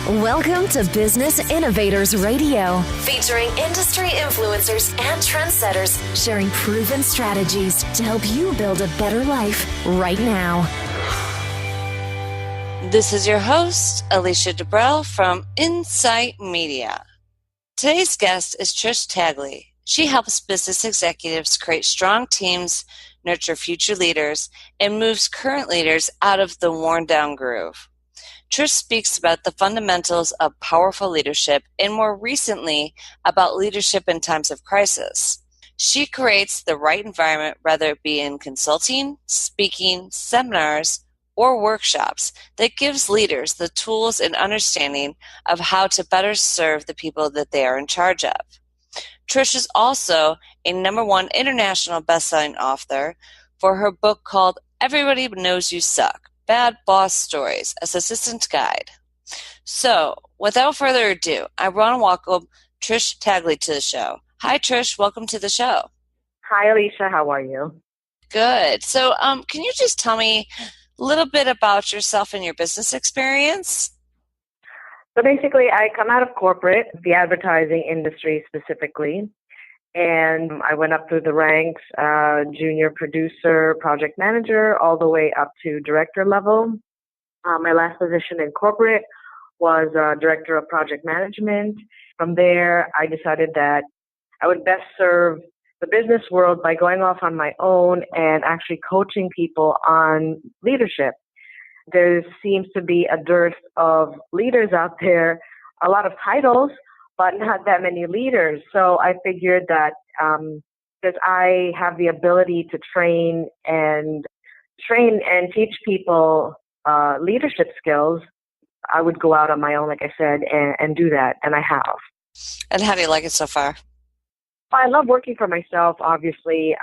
Welcome to Business Innovators Radio, featuring industry influencers and trendsetters sharing proven strategies to help you build a better life right now. This is your host, Alicia Dubrell from Insight Media. Today's guest is Trish Tagley. She helps business executives create strong teams, nurture future leaders, and moves current leaders out of the worn-down groove. Trish speaks about the fundamentals of powerful leadership and more recently about leadership in times of crisis. She creates the right environment, whether it be in consulting, speaking, seminars, or workshops that gives leaders the tools and understanding of how to better serve the people that they are in charge of. Trish is also a #1 international best-selling author for her book called Everybody Knows You Suck: Bad Boss Stories, as Assistant Guide. So, without further ado, I want to welcome Trish Tagley to the show. Hi, Trish. Welcome to the show. Hi, Alicia. How are you? Good. So, can you just tell me a little bit about yourself and your business experience? So basically, I come out of corporate, the advertising industry specifically, and I went up through the ranks, junior producer, project manager, all the way up to director level. My last position in corporate was director of project management. From there, I decided that I would best serve the business world by going off on my own and actually coaching people on leadership. There seems to be a dearth of leaders out there, a lot of titles, but not that many leaders. So I figured that because I have the ability to train and teach people leadership skills, I would go out on my own, like I said, and do that, and I have. And how do you like it so far? I love working for myself, obviously.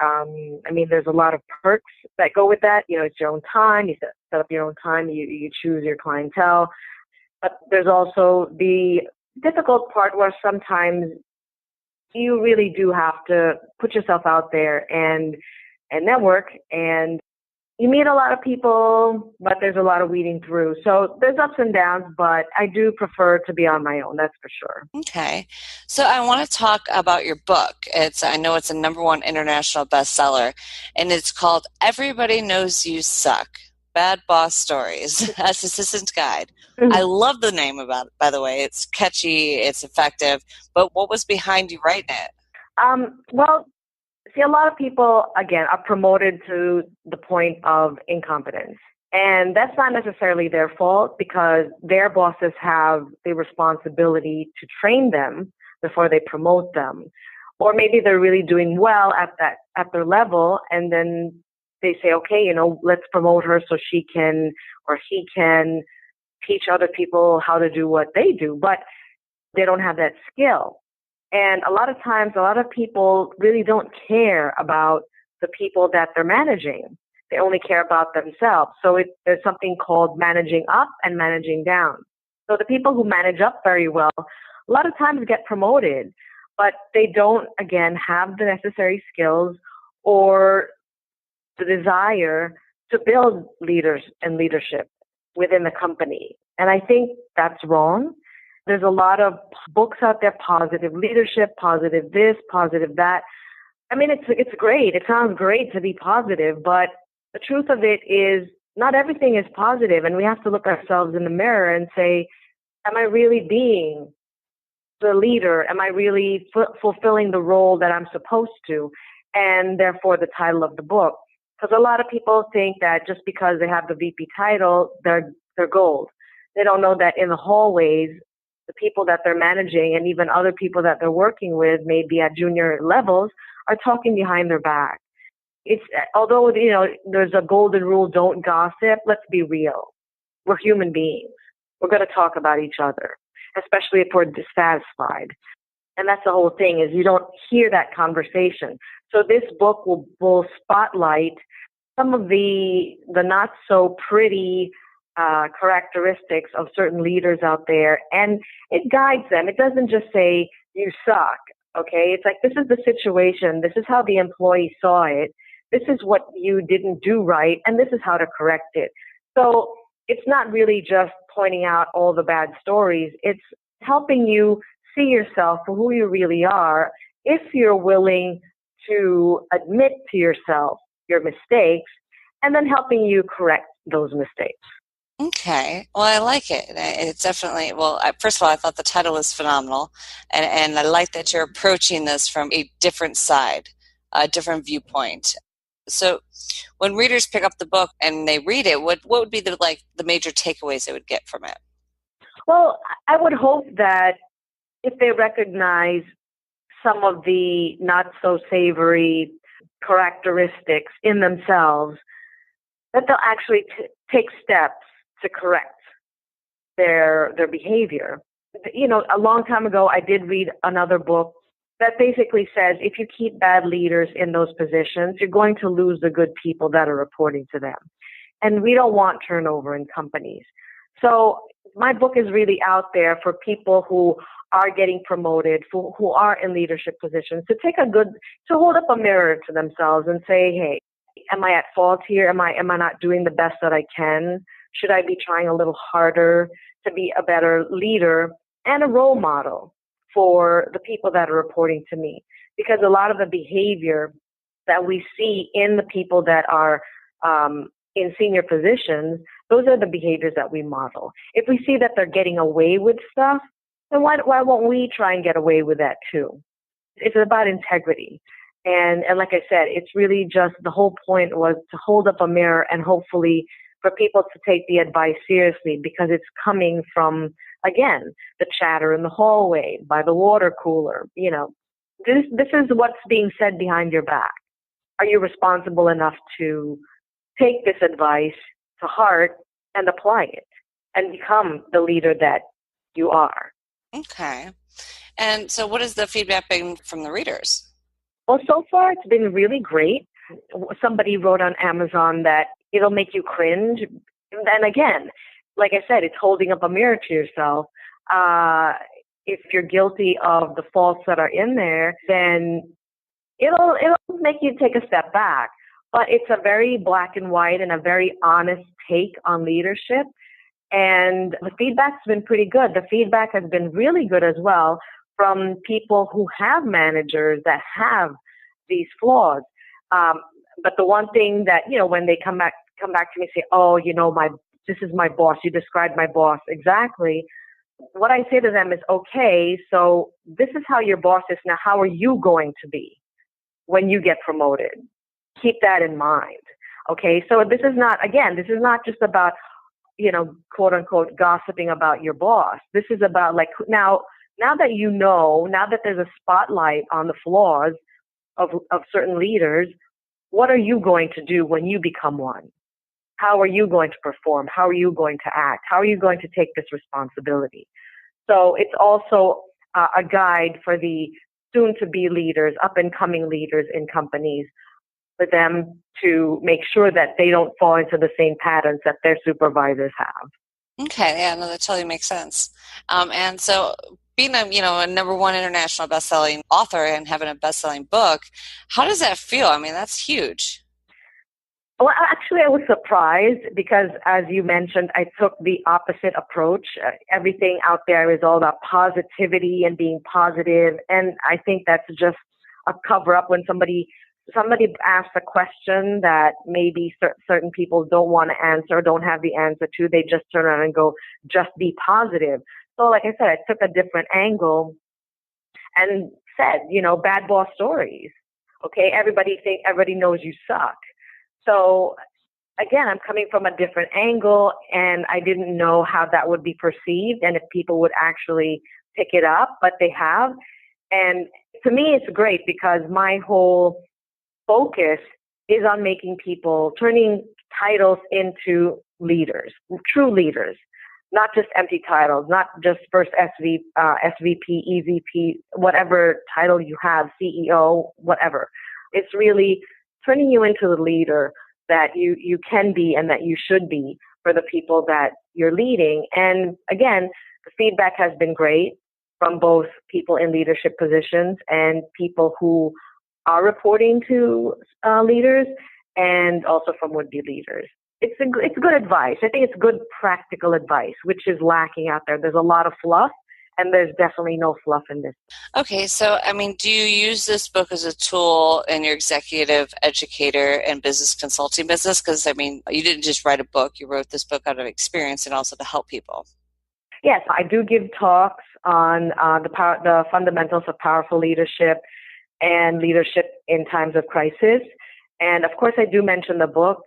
There's a lot of perks that go with that. You know, it's your own time. You set up your own time. You choose your clientele. But there's also the difficult part where sometimes you really do have to put yourself out there and network, and you meet a lot of people, but there's a lot of weeding through. So there's ups and downs, but I do prefer to be on my own, that's for sure. Okay. So I want to talk about your book. I know it's a #1 international bestseller, and it's called Everybody Knows You Suck: Bad Boss Stories, as Assistant Guide. I love the name about it, by the way. It's catchy, it's effective, but what was behind you writing it? See, a lot of people, again, are promoted to the point of incompetence. And that's not necessarily their fault because their bosses have the responsibility to train them before they promote them. Or maybe they're really doing well at their level, and then they say, okay, let's promote her so she can or he can teach other people how to do what they do. But they don't have that skill. And a lot of times, a lot of people really don't care about the people that they're managing. They only care about themselves. So there's something called managing up and managing down. So the people who manage up very well, a lot of times get promoted, but they don't, again, have the necessary skills or the desire to build leaders and leadership within the company. And I think that's wrong. There's a lot of books out there, positive leadership, positive this, positive that. It's great. It sounds great to be positive, but the truth of it is not everything is positive, and we have to look ourselves in the mirror and say, am I really being the leader? Am I really fulfilling the role that I'm supposed to? And therefore the title of the book. Because a lot of people think that just because they have the VP title, they're gold. They don't know that in the hallways, the people that they're managing and even other people that they're working with, maybe at junior levels, are talking behind their back. Although there's a golden rule, don't gossip, let's be real. We're human beings. We're going to talk about each other, especially if we're dissatisfied. And that's the whole thing, is you don't hear that conversation. So this book will spotlight some of the not so pretty characteristics of certain leaders out there, and it guides them. It doesn't just say, you suck, okay? It's like, this is the situation. This is how the employee saw it. This is what you didn't do right, and this is how to correct it. So it's not really just pointing out all the bad stories. It's helping you see yourself for who you really are if you're willing to admit to yourself your mistakes and then helping you correct those mistakes. Okay. Well, I like it. It's definitely, well, first of all, I thought the title was phenomenal. And I like that you're approaching this from a different side, a different viewpoint. So when readers pick up the book and they read it, what would be the major takeaways they would get from it? Well, I would hope that if they recognize some of the not so savory characteristics in themselves, that they'll actually take steps to correct their behavior. You know, a long time ago, I did read another book that basically says if you keep bad leaders in those positions, you're going to lose the good people that are reporting to them. And we don't want turnover in companies. So my book is really out there for people who are getting promoted, who are in leadership positions, to hold up a mirror to themselves and say, hey, am I at fault here? Am I not doing the best that I can? Should I be trying a little harder to be a better leader and a role model for the people that are reporting to me? Because a lot of the behavior that we see in the people that are in senior positions, those are the behaviors that we model. If we see that they're getting away with stuff, then why won't we try and get away with that too? It's about integrity. And like I said, it's really just the whole point was to hold up a mirror and hopefully for people to take the advice seriously, because it's coming from, again, the chatter in the hallway, by the water cooler. You know, this is what's being said behind your back. Are you responsible enough to take this advice to heart and apply it and become the leader that you are? Okay. And so what has the feedback been from the readers? Well, so far it's been really great. Somebody wrote on Amazon that it'll make you cringe. And again, like I said, it's holding up a mirror to yourself. If you're guilty of the faults that are in there, then it'll make you take a step back. But it's a very black and white and a very honest take on leadership. And the feedback's been pretty good. The feedback has been really good as well from people who have managers that have these flaws. But the one thing that, you know, when they come back to me and say, oh, you know, this is my boss. You described my boss exactly. What I say to them is, okay, so this is how your boss is now. How are you going to be when you get promoted? Keep that in mind. Okay, so this is not just about, you know, quote unquote, gossiping about your boss. This is about like, now that you know, now that there's a spotlight on the flaws of certain leaders, what are you going to do when you become one? How are you going to perform? How are you going to act? How are you going to take this responsibility? So it's also a guide for the soon-to-be leaders, up-and-coming leaders in companies, for them to make sure that they don't fall into the same patterns that their supervisors have. Okay, yeah, no, that totally makes sense. And so being a number one international best-selling author and having a best-selling book, how does that feel? I mean, that's huge. Well, actually, I was surprised because, as you mentioned, I took the opposite approach. Everything out there is all about positivity and being positive, and I think that's just a cover-up when somebody asks a question that maybe certain people don't want to answer, don't have the answer to. They just turn around and go, just be positive. So like I said, I took a different angle and said, you know, bad boss stories. Okay, everybody knows you suck. So again, I'm coming from a different angle, and I didn't know how that would be perceived and if people would actually pick it up, but they have. And to me, it's great because my whole focus is on turning titles into leaders, true leaders, not just empty titles, not just first SVP, EVP, whatever title you have, CEO, whatever. It's really turning you into the leader that you can be and that you should be for the people that you're leading. And again, the feedback has been great from both people in leadership positions and people who are reporting to leaders, and also from would-be leaders. it's good advice. I think it's good practical advice, which is lacking out there. There's a lot of fluff, and there's definitely no fluff in this. Okay, so do you use this book as a tool in your executive educator and business consulting business? Because you didn't just write a book; you wrote this book out of experience and also to help people. Yes, I do give talks on the fundamentals of powerful leadership and leadership in times of crisis. And of course, I do mention the book.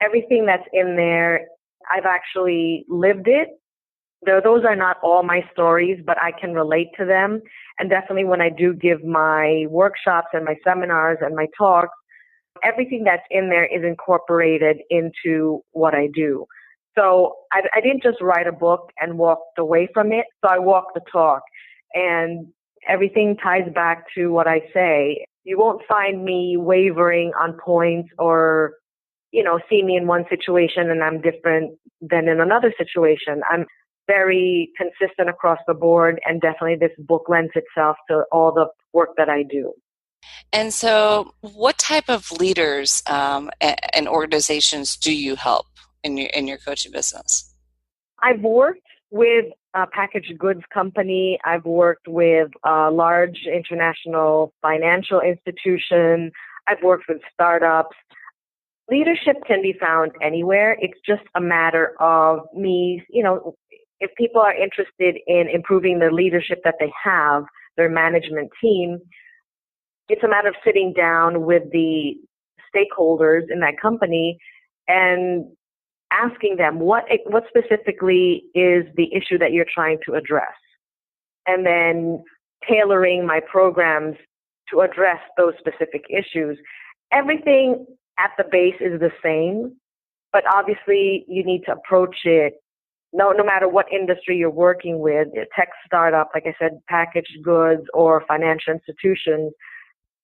Everything that's in there, I've actually lived it. Those are not all my stories, but I can relate to them. And definitely when I do give my workshops and my seminars and my talks, everything that's in there is incorporated into what I do. So I didn't just write a book and walked away from it. So I walked the talk, and everything ties back to what I say. You won't find me wavering on points or, see me in one situation and I'm different than in another situation. I'm very consistent across the board, and definitely this book lends itself to all the work that I do. And so what type of leaders and organizations do you help in your coaching business? I've worked with a packaged goods company. I've worked with a large international financial institution. I've worked with startups. Leadership can be found anywhere. It's just a matter of me, if people are interested in improving the leadership that they have, their management team, it's a matter of sitting down with the stakeholders in that company and asking them what specifically is the issue that you're trying to address, and then tailoring my programs to address those specific issues. Everything at the base is the same, but obviously you need to approach it no matter what industry you're working with, a tech startup, like I said, packaged goods, or financial institutions.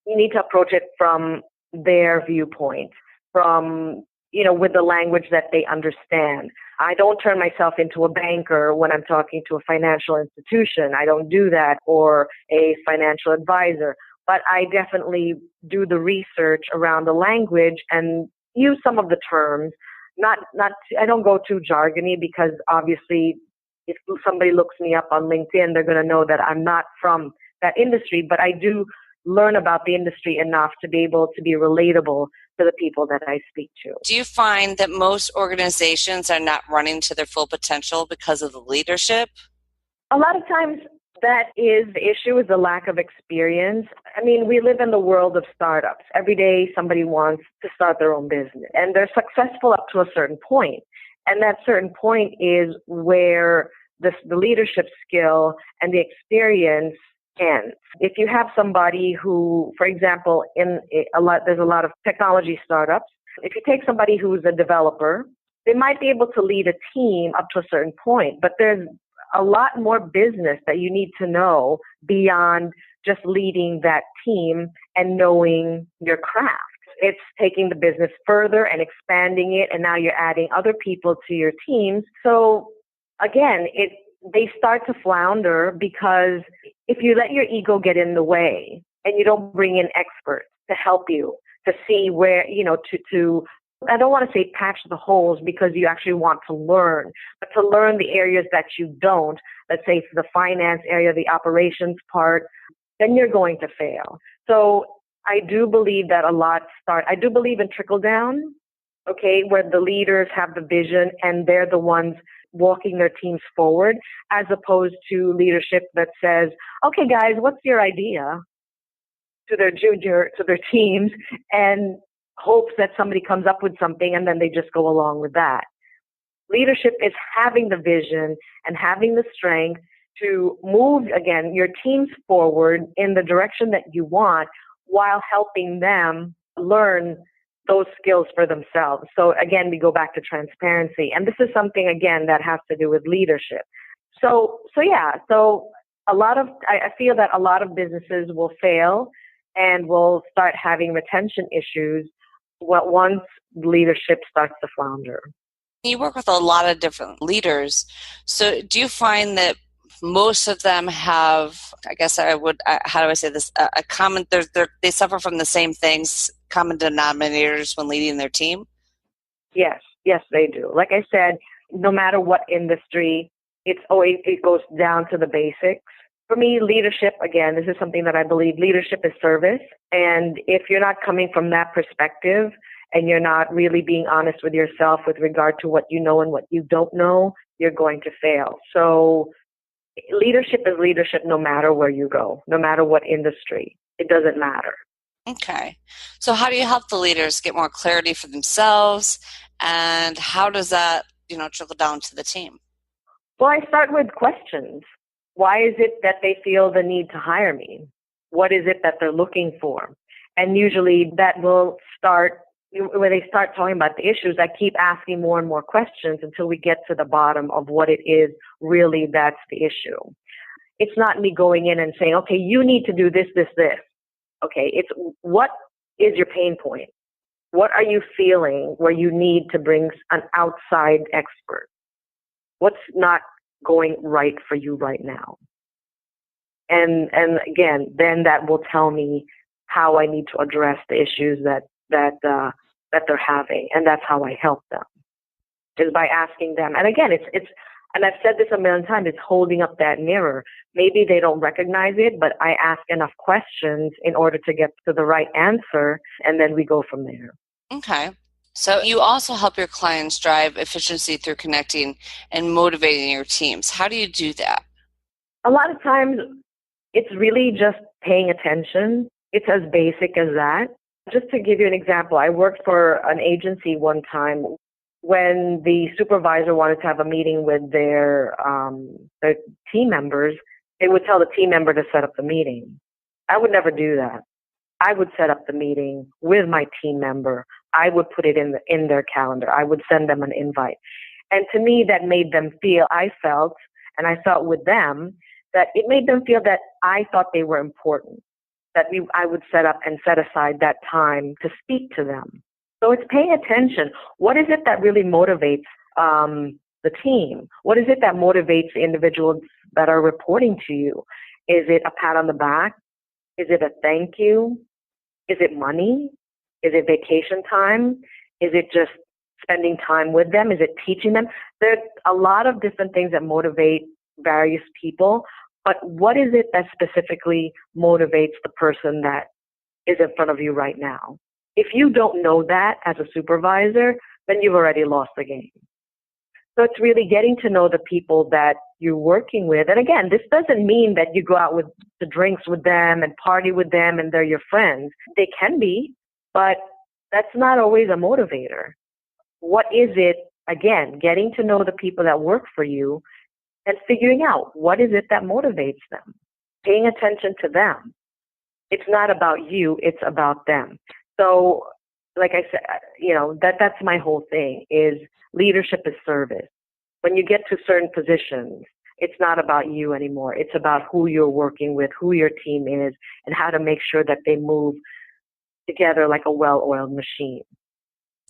You need to approach it from their viewpoint, with the language that they understand. I don't turn myself into a banker when I'm talking to a financial institution. I don't do that, or a financial advisor. But I definitely do the research around the language and use some of the terms. I don't go too jargony, because obviously if somebody looks me up on LinkedIn, they're going to know that I'm not from that industry, but I do learn about the industry enough to be able to be relatable to the people that I speak to. Do you find that most organizations are not running to their full potential because of the leadership? A lot of times that is the issue, is the lack of experience. We live in the world of startups. Every day somebody wants to start their own business, and they're successful up to a certain point. And that certain point is where the leadership skill and the experience ends. If you have somebody who, for example, there's a lot of technology startups. If you take somebody who's a developer, they might be able to lead a team up to a certain point, but there's a lot more business that you need to know beyond just leading that team and knowing your craft. It's taking the business further and expanding it, and now you're adding other people to your teams. So again, they start to flounder, because if you let your ego get in the way and you don't bring in experts to help you to see where, I don't want to say patch the holes, because you actually want to learn, but to learn the areas that you don't, let's say it's the finance area, the operations part, then you're going to fail. So I do believe that I do believe in trickle down, where the leaders have the vision and they're the ones walking their teams forward, as opposed to leadership that says, okay guys, what's your idea, to their teams, and hopes that somebody comes up with something and then they just go along with that. Leadership is having the vision and having the strength to move, again, your teams forward in the direction that you want, while helping them learn those skills for themselves. So again, we go back to transparency. And this is something, again, that has to do with leadership. So I feel that a lot of businesses will fail and will start having retention issues once leadership starts to flounder. You work with a lot of different leaders. So do you find that most of them have, how do I say this, a common, they suffer from the same things, common denominators when leading their team? Yes, Yes, they do. Like I said, no matter what industry, it goes down to the basics. For me, leadership, again, this is something that I believe leadership is service. And if you're not coming from that perspective and you're not really being honest with yourself with regard to what you know and what you don't know, you're going to fail. So leadership is leadership no matter where you go, no matter what industry. It doesn't matter. Okay. So how do you help the leaders get more clarity for themselves, and how does that, trickle down to the team? Well, I start with questions. Why is it that they feel the need to hire me? What is it that they're looking for? And usually that will start, when they start talking about the issues, I keep asking more and more questions until we get to the bottom of what it is really that's the issue. It's not me going in and saying, okay, you need to do this, this, this. Okay, it's what is your pain point? What are you feeling where you need to bring an outside expert? What's not going right for you right now? And again, then that will tell me how I need to address the issues that they're having, and that's how I help them, is by asking them. And again, it's and I've said this a million times, it's holding up that mirror. Maybe they don't recognize it, but I ask enough questions in order to get to the right answer, and then we go from there. Okay. So you also help your clients drive efficiency through connecting and motivating your teams. How do you do that? A lot of times it's really just paying attention. It's as basic as that. Just to give you an example, I worked for an agency one time when the supervisor wanted to have a meeting with their team members. They would tell the team member to set up the meeting. I would never do that. I would set up the meeting with my team member. I would put it in their calendar. I would send them an invite. And to me, that made them feel, I felt with them, that it made them feel that I thought they were important, that I would set up and set aside that time to speak to them. So it's paying attention. What is it that really motivates the team? What is it that motivates the individuals that are reporting to you? Is it a pat on the back? Is it a thank you? Is it money? Is it vacation time? Is it just spending time with them? Is it teaching them? There's a lot of different things that motivate various people, but what is it that specifically motivates the person that is in front of you right now? If you don't know that as a supervisor, then you've already lost the game. So it's really getting to know the people that you're working with. And again, this doesn't mean that you go out with the drinks with them and party with them and they're your friends. They can be, but that's not always a motivator. What is it, again, getting to know the people that work for you and figuring out what is it that motivates them, paying attention to them. It's not about you, it's about them. So, like I said, that's my whole thing, is leadership is service. When you get to certain positions, it's not about you anymore. It's about who you're working with, who your team is, and how to make sure that they move together like a well-oiled machine.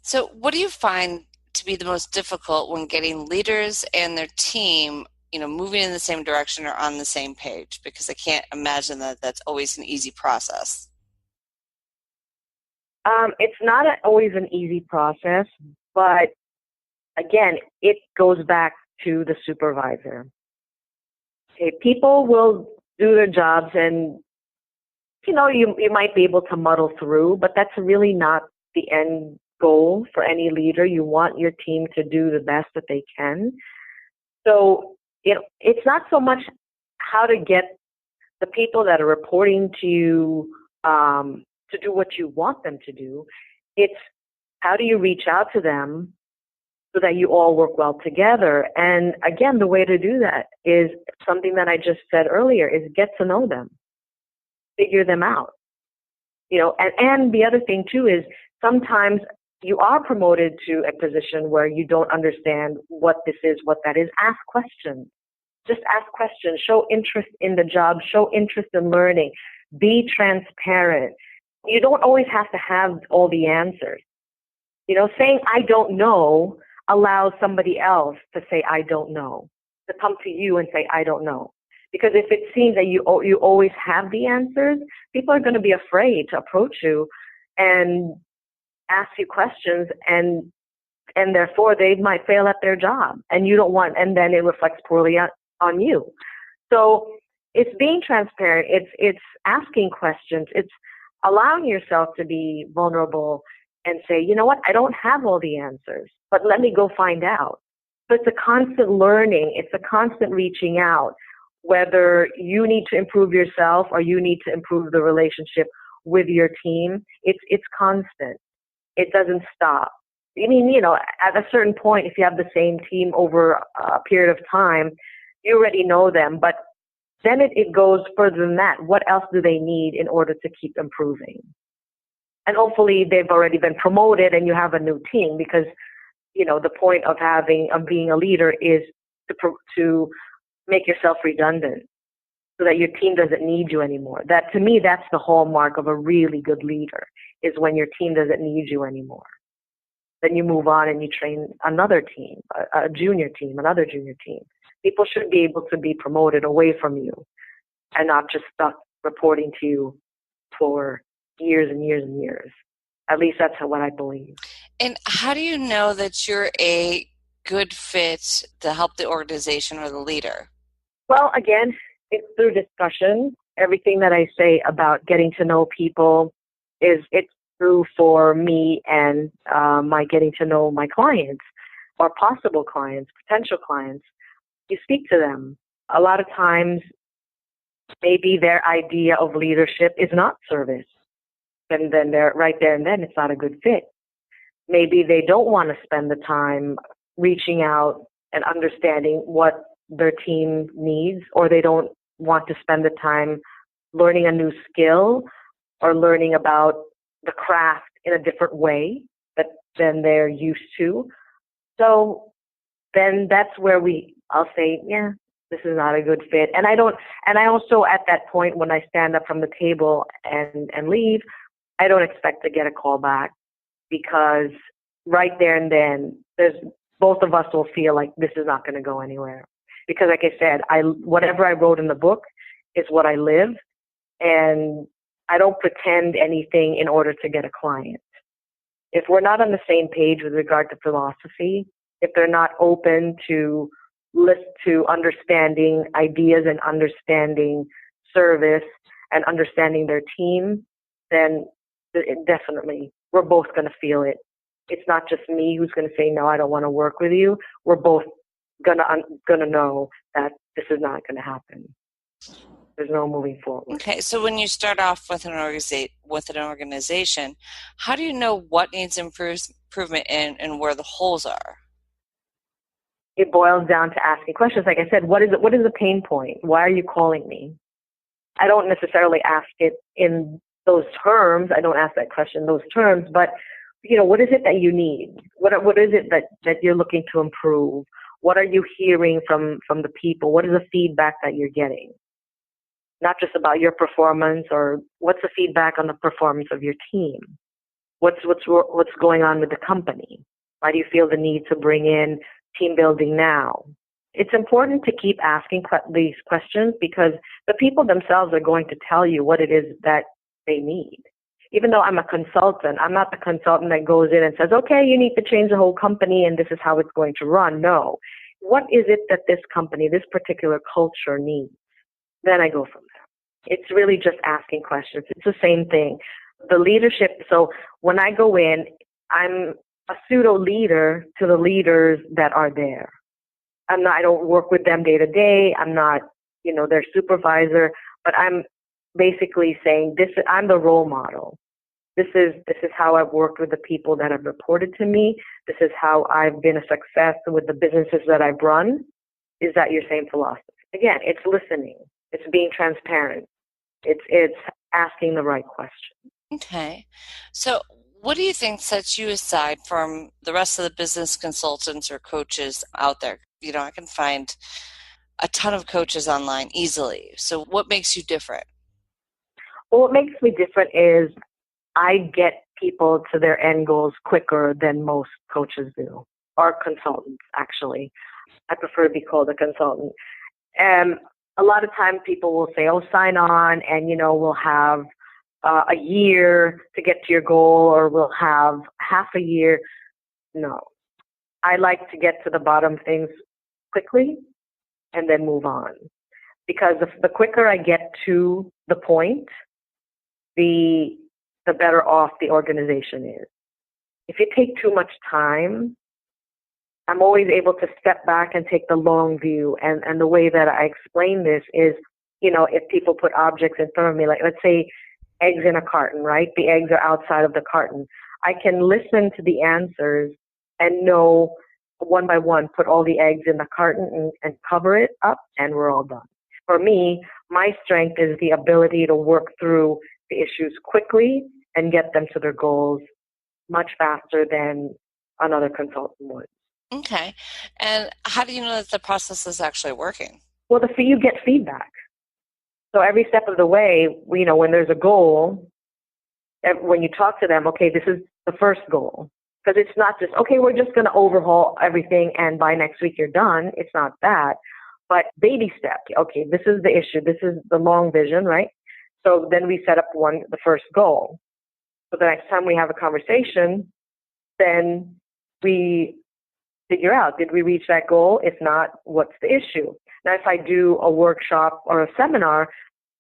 So what do you find to be the most difficult when getting leaders and their team, moving in the same direction or on the same page? Because I can't imagine that that's always an easy process. It's not always an easy process, but again, it goes back to the supervisor. Okay, people will do their jobs and, you might be able to muddle through, but that's really not the end goal for any leader. You want your team to do the best that they can. So, it's not so much how to get the people that are reporting to you to do what you want them to do. It's how do you reach out to them so that you all work well together. And again, the way to do that is something that I just said earlier, is get to know them, figure them out. And the other thing too is sometimes you are promoted to a position where you don't understand what this is, what that is. Ask questions. Just ask questions. Show interest in the job. Show interest in learning. Be transparent. You don't always have to have all the answers. Saying I don't know allows somebody else to say I don't know, to come to you and say I don't know. Because if it seems that you always have the answers, people are going to be afraid to approach you and ask you questions and and therefore they might fail at their job, and you don't want, and then it reflects poorly on you. So it's being transparent. It's asking questions. It's allowing yourself to be vulnerable and say, you know what, I don't have all the answers, but let me go find out. So it's a constant learning. It's a constant reaching out, whether you need to improve yourself or you need to improve the relationship with your team. It's constant. It doesn't stop. I mean, you know, at a certain point, if you have the same team over a period of time, you already know them, but then it goes further than that. What else do they need in order to keep improving? And hopefully they've already been promoted and you have a new team, because, you know, the point of being a leader is to make yourself redundant so that your team doesn't need you anymore. That, to me, that's the hallmark of a really good leader, is when your team doesn't need you anymore. Then you move on and you train another team, a junior team, another junior team. People should be able to be promoted away from you and not just stuck reporting to you for years and years and years. At least that's what I believe. And how do you know that you're a good fit to help the organization or the leader? Well, again, it's through discussion. Everything that I say about getting to know people it's true for me and my getting to know my clients or possible clients, potential clients. You speak to them. A lot of times, maybe their idea of leadership is not service. And then they're right there and then it's not a good fit. Maybe they don't want to spend the time reaching out and understanding what their team needs, or they don't want to spend the time learning a new skill or learning about the craft in a different way than they're used to. So then that's where I'll say, yeah, this is not a good fit. And I also at that point, when I stand up from the table and leave, I don't expect to get a call back, because right there and then both of us will feel like this is not going to go anywhere. Because like I said, whatever I wrote in the book is what I live, and I don't pretend anything in order to get a client. If we're not on the same page with regard to philosophy, if they're not open to understanding ideas and understanding service and understanding their team, then definitely we're both going to feel it. It's not just me who's going to say, no, I don't want to work with you. We're both going to know that this is not going to happen. There's no moving forward. Okay, so when you start off with an organization, how do you know what needs improvement and where the holes are? It boils down to asking questions. Like I said, what is the pain point? Why are you calling me? I don't necessarily ask it in those terms. I don't ask that question in those terms, but you know, what is it that you need? What is it that you're looking to improve? What are you hearing from the people? What is the feedback that you're getting? Not just about your performance, or what's the feedback on the performance of your team? What's going on with the company? Why do you feel the need to bring in team building now? It's important to keep asking these questions, because the people themselves are going to tell you what it is that they need. Even though I'm a consultant, I'm not the consultant that goes in and says, okay, you need to change the whole company and this is how it's going to run. No. What is it that this company, this particular culture needs? Then I go from there. It's really just asking questions. It's the same thing. The leadership, so when I go in, I'm a pseudo leader to the leaders that are there. I don't work with them day to day. I'm not, their supervisor, but I'm basically saying I'm the role model. This is how I've worked with the people that have reported to me. This is how I've been a success with the businesses that I've run. Is that your same philosophy? Again, it's listening. It's being transparent. It's asking the right question. Okay. So what do you think sets you aside from the rest of the business consultants or coaches out there? I can find a ton of coaches online easily. So what makes you different? Well, what makes me different is I get people to their end goals quicker than most coaches do, or consultants, actually. I prefer to be called a consultant. And a lot of times people will say, oh, sign on and, we'll have a year to get to your goal, or we'll have half a year. No. I like to get to the bottom of things quickly and then move on. Because the quicker I get to the point, the better off the organization is. If you take too much time, I'm always able to step back and take the long view. And the way that I explain this is, if people put objects in front of me, like let's say eggs in a carton, right? The eggs are outside of the carton. I can listen to the answers and know one by one, put all the eggs in the carton and cover it up, and we're all done. For me, my strength is the ability to work through the issues quickly and get them to their goals much faster than another consultant would. Okay. And how do you know that the process is actually working? Well, you get feedback. So every step of the way, when there's a goal, when you talk to them, okay, this is the first goal. Because it's not just, okay, we're just going to overhaul everything and by next week you're done. It's not that. But baby step. Okay, this is the issue. This is the long vision, right? So then we set up the first goal. So the next time we have a conversation, then we figure out, did we reach that goal? If not, what's the issue? Now, if I do a workshop or a seminar,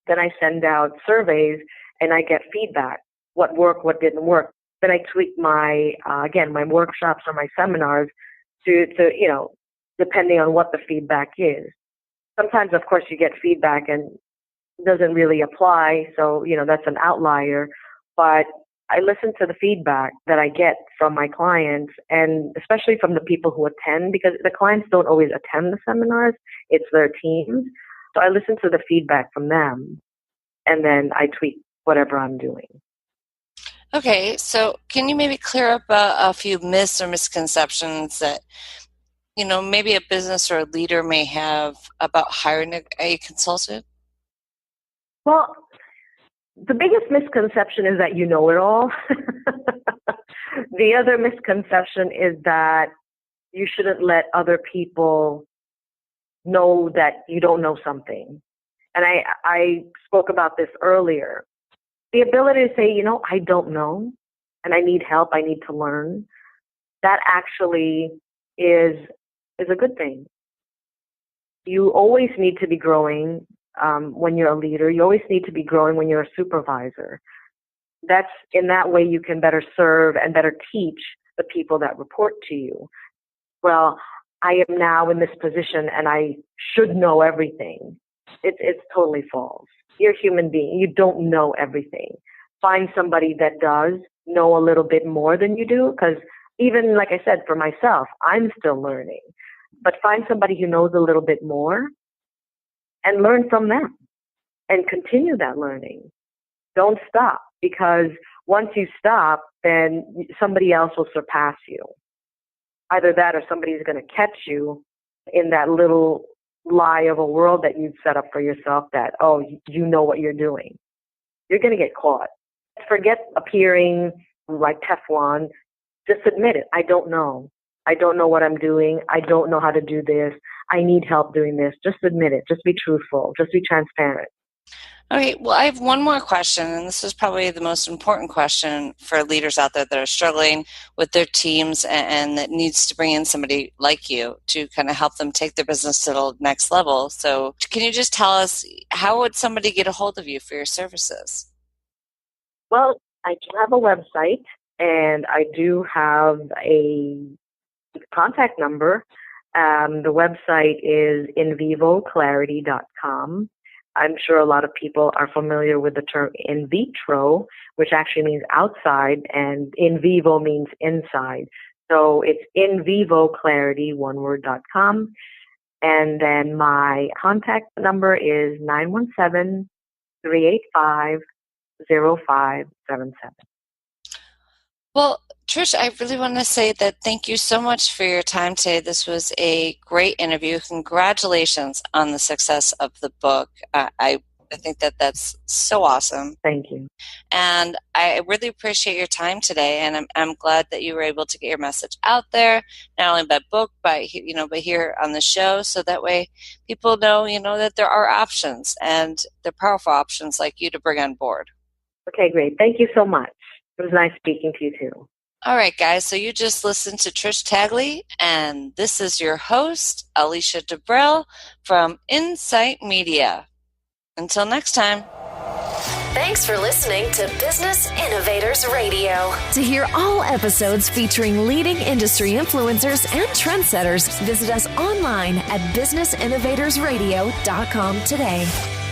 then I send out surveys and I get feedback. What worked, what didn't work. Then I tweak my workshops or my seminars to depending on what the feedback is. Sometimes, of course, you get feedback and it doesn't really apply. So, that's an outlier. But I listen to the feedback that I get from my clients, and especially from the people who attend, because the clients don't always attend the seminars. It's their teams. So I listen to the feedback from them, and then I tweak whatever I'm doing. Okay, so can you maybe clear up a few myths or misconceptions that, maybe a business or a leader may have about hiring a consultant? Well, the biggest misconception is that you know it all. The other misconception is that you shouldn't let other people know that you don't know something. And I spoke about this earlier. The ability to say, I don't know, and I need help, I need to learn, that actually is a good thing. You always need to be growing when you're a leader. You always need to be growing when you're a supervisor. That's in that way you can better serve and better teach the people that report to you. Well, I am now in this position and I should know everything. It's totally false. You're a human being. You don't know everything. Find somebody that does know a little bit more than you do, because even like I said, for myself, I'm still learning. But find somebody who knows a little bit more and learn from them and continue that learning. Don't stop, because once you stop, then somebody else will surpass you. Either that or somebody's going to catch you in that little lie of a world that you've set up for yourself that, you know what you're doing. You're going to get caught. Forget appearing like Teflon. Just admit it. I don't know. I don't know what I'm doing. I don't know how to do this. I need help doing this. Just admit it. Just be truthful. Just be transparent. Okay, well, I have one more question, and this is probably the most important question for leaders out there that are struggling with their teams and that needs to bring in somebody like you to kind of help them take their business to the next level. So can you just tell us, how would somebody get a hold of you for your services? Well, I do have a website, and I do have a contact number. The website is invivoclarity.com. I'm sure a lot of people are familiar with the term in vitro, which actually means outside, and in vivo means inside. So it's invivoclarity, one word.com. And then my contact number is 917-385-0577. Well, Trish, I really want to say that thank you so much for your time today. This was a great interview. Congratulations on the success of the book. I think that's so awesome. Thank you. And I really appreciate your time today. And I'm glad that you were able to get your message out there, not only by book, but here on the show. So that way people know, that there are options, and they're powerful options like you to bring on board. Okay, great. Thank you so much. It was nice speaking to you too. All right, guys, so you just listened to Trish Tagley, and this is your host, Alicia Dubrell from Insight Media. Until next time. Thanks for listening to Business Innovators Radio. To hear all episodes featuring leading industry influencers and trendsetters, visit us online at businessinnovatorsradio.com today.